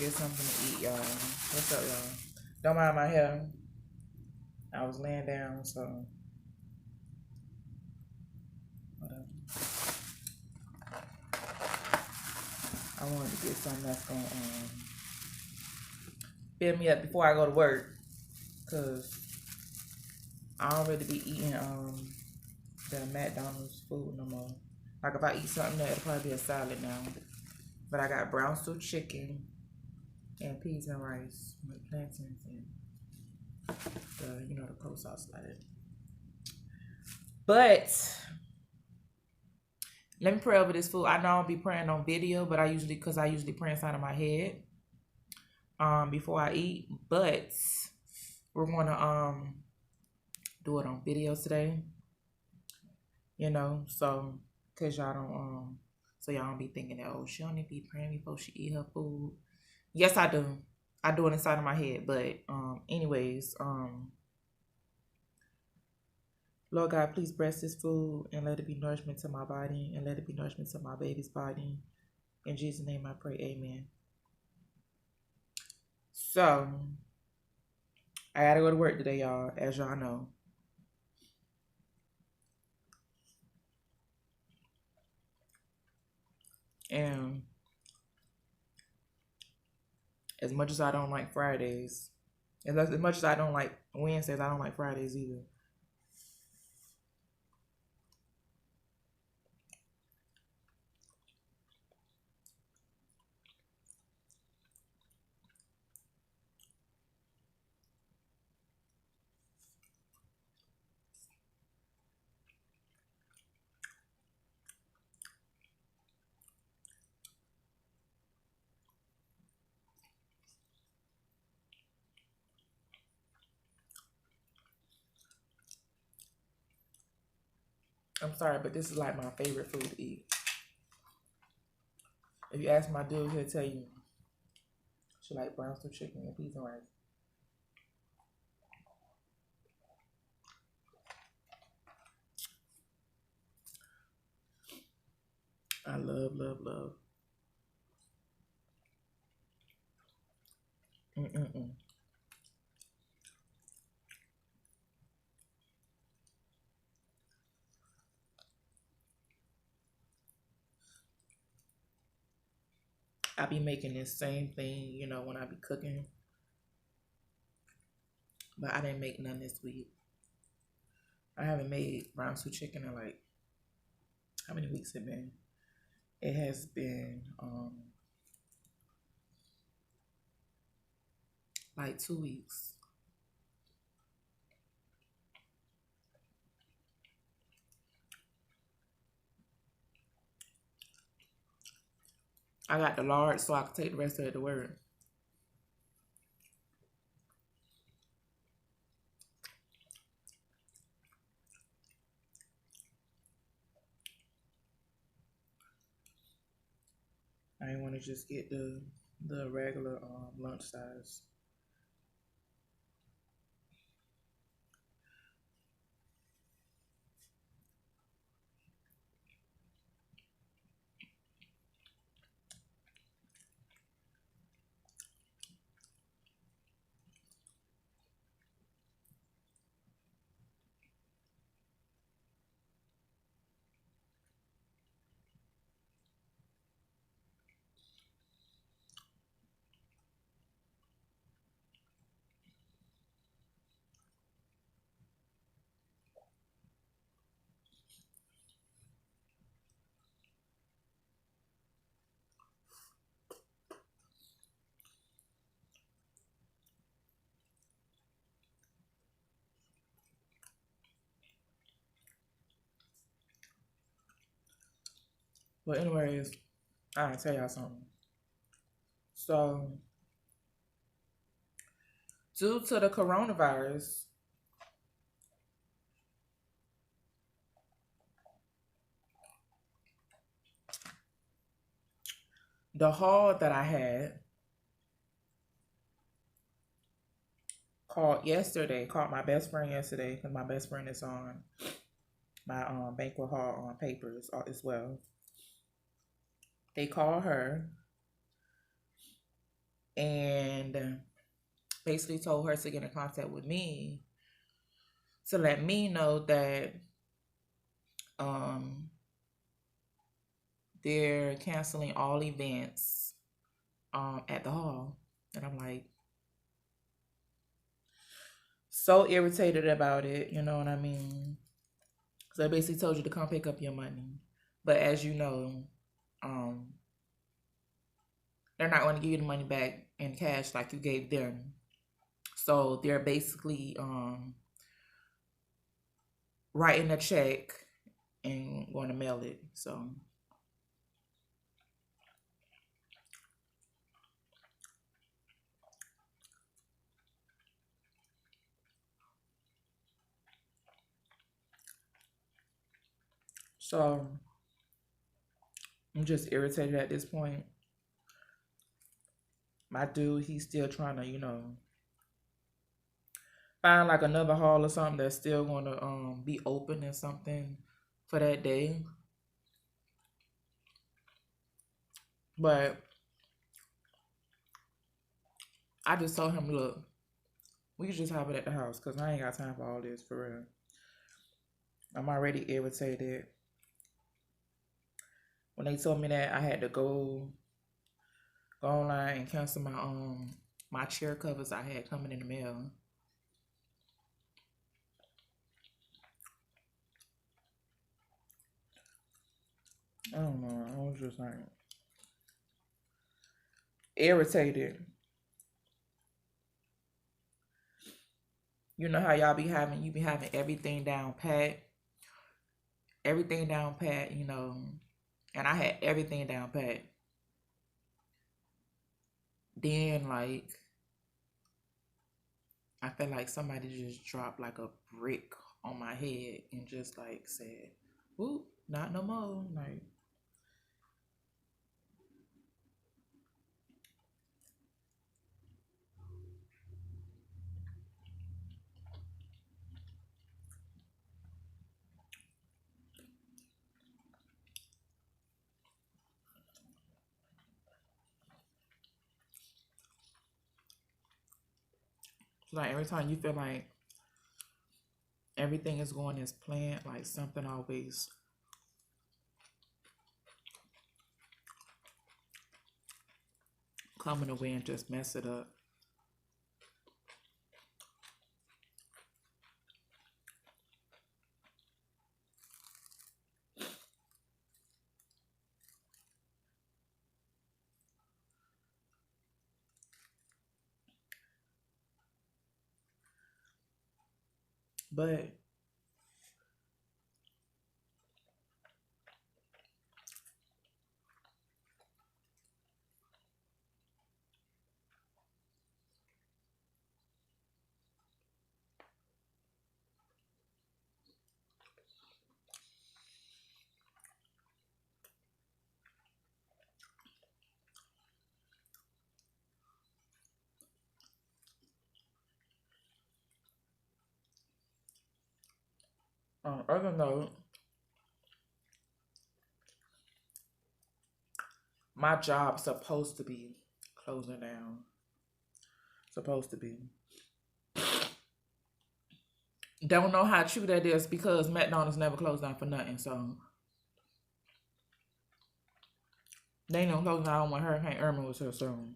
get something to eat, y'all. What's up, y'all? Don't mind my hair. I was laying down, so whatever. I wanted to get something that's gonna fill me up before I go to work, cause I don't really be eating the McDonald's food no more. Like if I eat something, that it'll probably be a salad now. But I got brown stew chicken and peas and rice with plantains and the coleslaw salad. But let me pray over this food. I know I'll be praying on video, but I usually pray inside of my head before I eat. But we're gonna do it on video today. So cause y'all don't so y'all don't be thinking that, oh, she only be praying before she eat her food. Yes, I do. I do it inside of my head. But anyways, Lord God, please bless this food and let it be nourishment to my body and let it be nourishment to my baby's body. In Jesus' name I pray, amen. So, I gotta go to work today, y'all, as y'all know. And as much as I don't like Fridays, and as much as I don't like Wednesdays, I don't like Fridays either. I'm sorry, but this is like my favorite food to eat. If you ask my dude, he'll tell you she like brown stew chicken and peas and rice. I love, love, love. Mm-mm-mm. I be making this same thing, when I be cooking. But I didn't make none this week. I haven't made brown stew chicken in like, how many weeks it been? It has been like 2 weeks. I got the large so I can take the rest of it to work. I didn't want to just get the regular lunch size. But anyways, I gotta tell y'all something. So, due to the coronavirus, the haul that I had called my best friend yesterday, because my best friend is on my banquet hall on papers as well. They called her and basically told her to get in contact with me to let me know that um they're canceling all events at the hall. And I'm like so irritated about it, you know what I mean? So they basically told you to come pick up your money. But as you know, um they're not going to give you the money back in cash like you gave them. So they're basically writing a check and going to mail it. So I'm just irritated at this point. My dude, he's still trying to, find like another hall or something that's still going to be open or something for that day. But I just told him, look, we can just have it at the house because I ain't got time for all this for real. I'm already irritated. When they told me that I had to go online and cancel my chair covers I had coming in the mail. I don't know. I was just like irritated. You know how you be having everything down pat, and I had everything down pat. Then like I felt like somebody just dropped like a brick on my head and just like said, "Whoop, not no more." Like every time you feel like everything is going as planned, like something always coming away and just mess it up. But on other note, my job's supposed to be closing down. Supposed to be. Don't know how true that is because McDonald's never closed down for nothing. So they ain't gonna close down when Hurricane Irma was here. So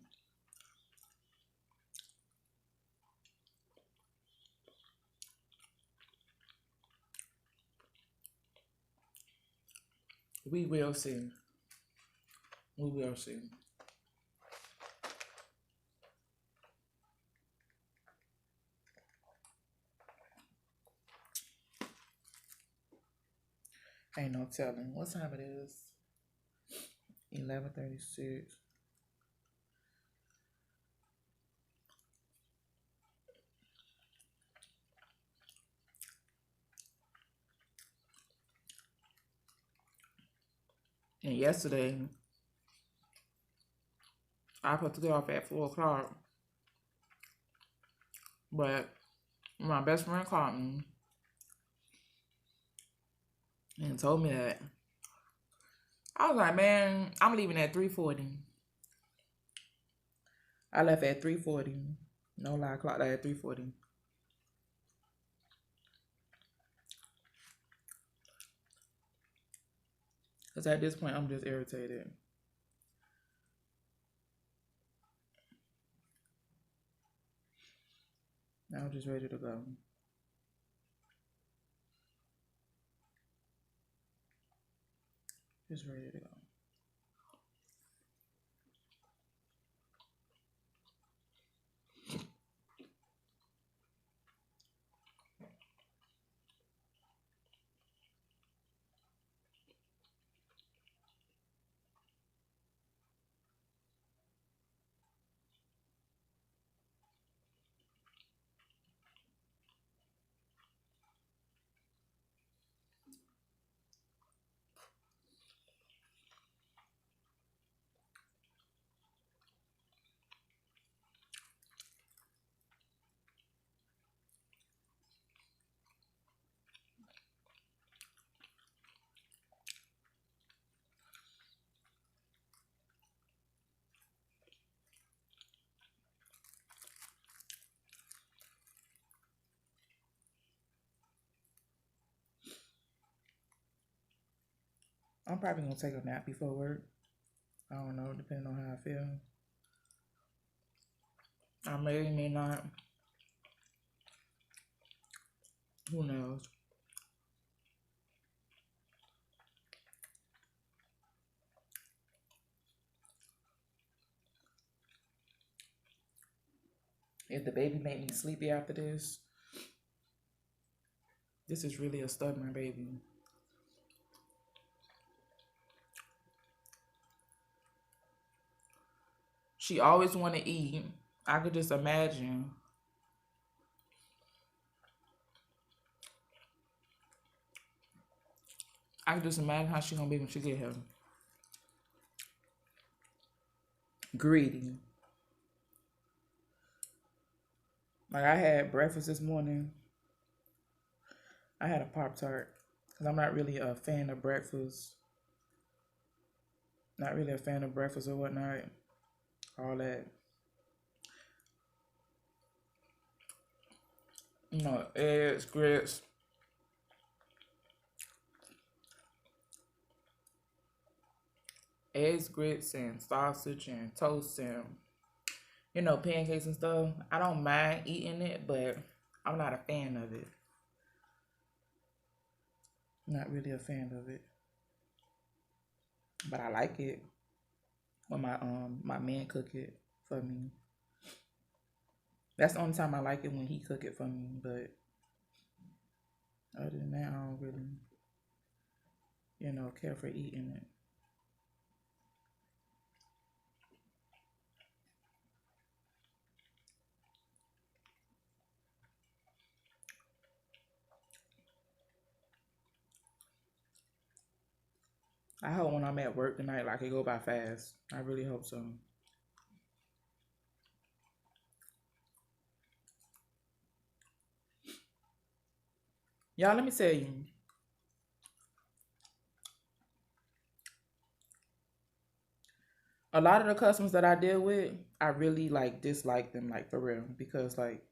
we will see. We will see. Ain't no telling what time it is. 11:36. And yesterday, I put to get off at 4 o'clock, but my best friend called me and told me that. I was like, man, I'm leaving at 3:40. I left at 3:40. No lie, I clocked out at 3:40. Because at this point, I'm just irritated. Now I'm just ready to go. Just ready to go. I'm probably going to take a nap before work. I don't know, depending on how I feel. I may not. Who knows? If the baby made me sleepy after this is really a stubborn baby. She always want to eat. I could just imagine. I could just imagine how she gonna be when she get here. Greedy. Like I had breakfast this morning. I had a Pop-Tart. Because I'm not really a fan of breakfast. Not really a fan of breakfast or whatnot. All that. You know, eggs, grits. Eggs, grits, and sausage and toast and, you know, pancakes and stuff. I don't mind eating it, but I'm not a fan of it. Not really a fan of it. But I like it when my man cook it for me. That's the only time I like it, when he cook it for me. But other than that, I don't really, care for eating it. I hope when I'm at work tonight, like it go by fast. I really hope so. Y'all, let me tell you. A lot of the customers that I deal with, I really like dislike them, like for real, because like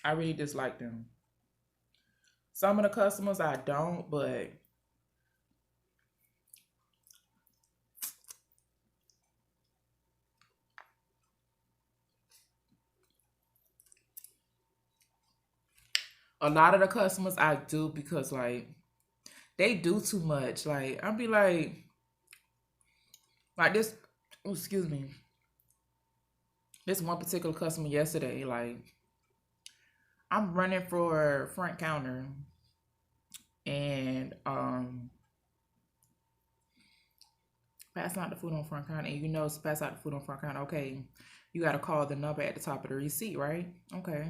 I really dislike them. Some of the customers I don't, but a lot of the customers I do, because like they do too much. Like I'll be like this. Oh, excuse me. This one particular customer yesterday, like I'm running for front counter, and passing out the food on front counter, and to pass out the food on front counter. Okay, you got to call the number at the top of the receipt, right? Okay.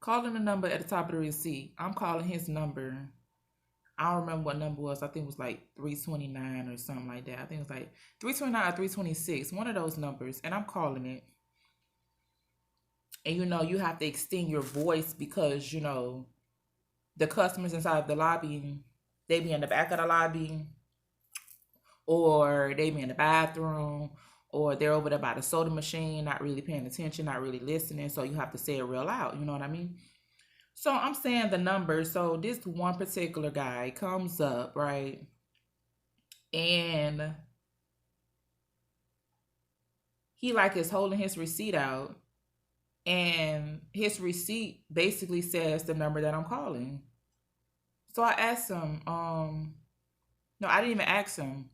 Calling the number at the top of the receipt. I'm calling his number. I don't remember what number it was. I think it was like 329 or something like that. I think it was like 329 or 326, one of those numbers. And I'm calling it. And you have to extend your voice because, the customers inside the lobby, They be in the back of the lobby, or they be in the bathroom, or they're over there by the soda machine, not really paying attention, not really listening. So you have to say it real loud. You know what I mean? So I'm saying the number. So this one particular guy comes up, right? And he like is holding his receipt out. And his receipt basically says the number that I'm calling. So I asked him, no, I didn't even ask him.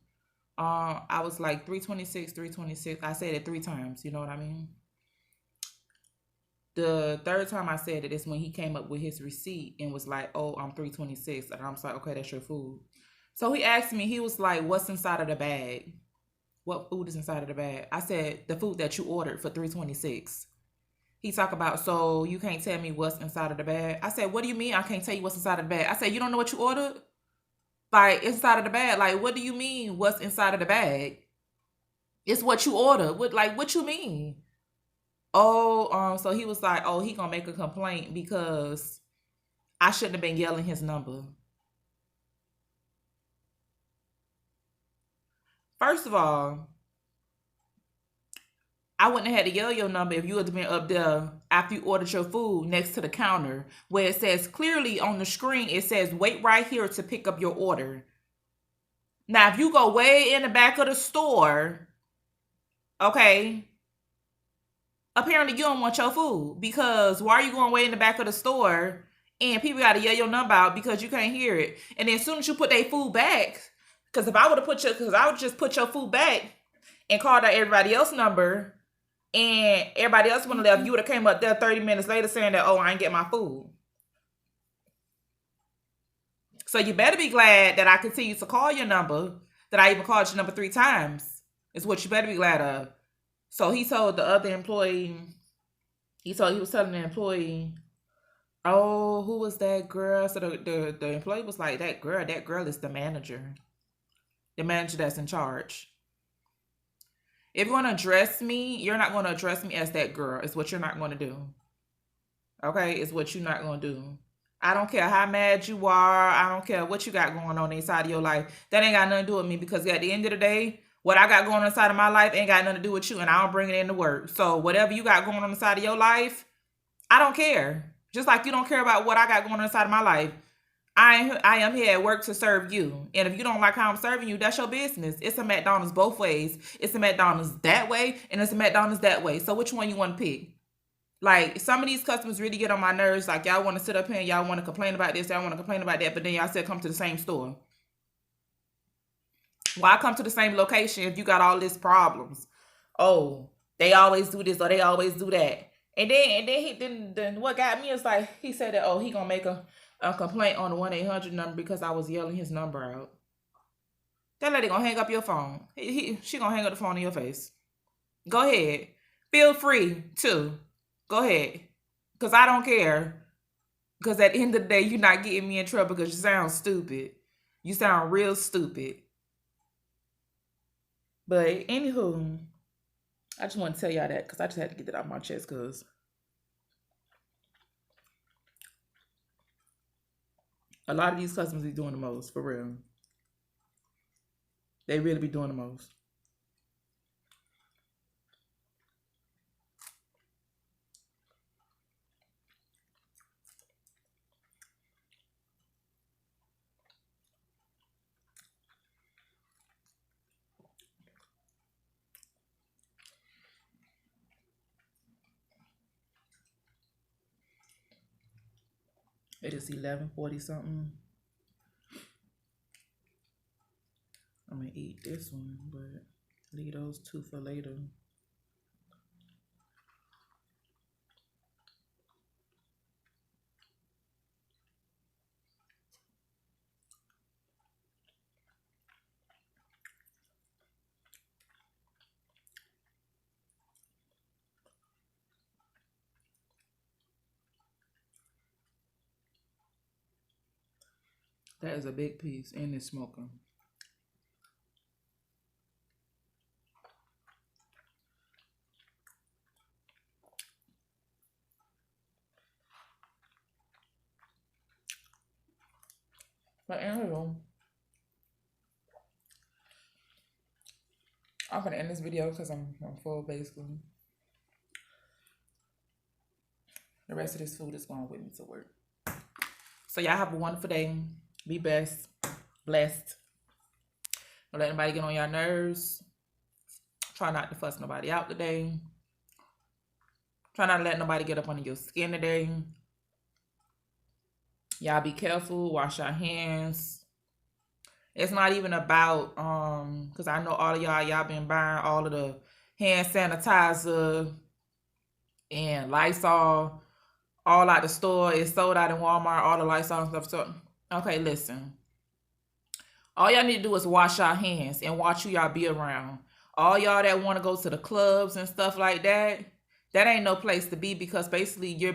I was like 326, 326. I said it 3 times, you know what I mean? The third time I said it is when he came up with his receipt and was like, "Oh, I'm 326." And I was like, "Okay, that's your food." So he asked me, he was like, "What's inside of the bag? What food is inside of the bag?" I said, "The food that you ordered for 326." He talk about, "So you can't tell me what's inside of the bag?" I said, "What do you mean I can't tell you what's inside of the bag?" I said, "You don't know what you ordered? Like, inside of the bag. Like, what do you mean what's inside of the bag? It's what you ordered. What you mean?" Oh, so he was like, "Oh, he gonna make a complaint because I shouldn't have been yelling his number." First of all, I wouldn't have had to yell your number if you would have been up there after you ordered your food next to the counter where it says clearly on the screen, it says wait right here to pick up your order. Now, if you go way in the back of the store, okay, apparently you don't want your food, because why are you going way in the back of the store and people got to yell your number out because you can't hear it? And then as soon as you put their food back, because if I would have because I would just put your food back and called out everybody else's number, and everybody else would have left, you would have came up there 30 minutes later saying that, "Oh, I ain't get my food." So you better be glad that I continue to call your number, that I even called your number 3 times. Is what you better be glad of. So he told the other employee, he was telling the employee, "Oh, who was that girl?" So the employee was like, that girl is the manager that's in charge. If you want to address me, you're not going to address me as that girl. It's what you're not going to do. Okay? It's what you're not going to do. I don't care how mad you are. I don't care what you got going on inside of your life. That ain't got nothing to do with me, because at the end of the day, what I got going on inside of my life ain't got nothing to do with you, and I don't bring it into work. So whatever you got going on inside of your life, I don't care. Just like you don't care about what I got going on inside of my life. I am here at work to serve you. And if you don't like how I'm serving you, that's your business. It's a McDonald's both ways. It's a McDonald's that way, and it's a McDonald's that way. So which one you want to pick? Like, some of these customers really get on my nerves. Like, y'all want to sit up here and y'all want to complain about this, y'all want to complain about that, but then y'all still come to the same store. Why come to the same location if you got all these problems? Oh, they always do this or they always do that. And then what got me is like, he said that, oh, he gonna make a complaint on the 1-800 number because I was yelling his number out. That lady gonna hang up your phone. She gonna hang up the phone in your face. Go ahead. Feel free to. Go ahead. Because I don't care. Because at the end of the day, you're not getting me in trouble because you sound stupid. You sound real stupid. But anywho, I just want to tell y'all that because I just had to get that off my chest, because a lot of these customers be doing the most, for real. They really be doing the most. It is 11:40 something. I'm gonna eat this one, but leave those two for later. That is a big piece, and it's smoking. But anyway, I'm gonna end this video because I'm full basically. The rest of this food is going with me to work. So y'all have a wonderful day. Be blessed. Don't let anybody get on your nerves. Try not to fuss nobody out today. Try not to let nobody get up under your skin today. Y'all be careful. Wash your hands. It's not even about, because I know all of y'all been buying all of the hand sanitizer and Lysol all out the store. It's sold out in Walmart, all the Lysol and stuff. So, okay, listen. All y'all need to do is wash your hands and watch who y'all be around. All y'all that want to go to the clubs and stuff like that, that ain't no place to be, because basically you're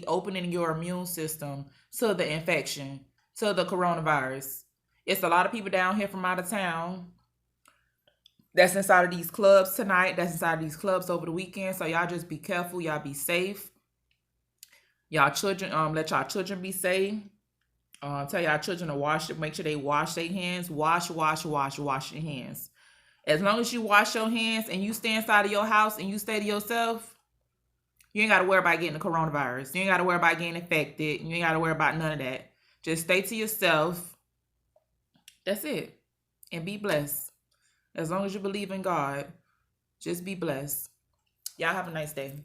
opening your immune system to the infection, to the coronavirus. It's a lot of people down here from out of town that's inside of these clubs tonight, that's inside of these clubs over the weekend. So y'all just be careful. Y'all be safe. Y'all children, let y'all children be safe. Tell y'all children to make sure they wash their hands. Wash your hands. As long as you wash your hands and you stay inside of your house and you stay to yourself, you ain't got to worry about getting the coronavirus. You ain't got to worry about getting infected. You ain't got to worry about none of that. Just stay to yourself. That's it. And be blessed. As long as you believe in God, just be blessed. Y'all have a nice day.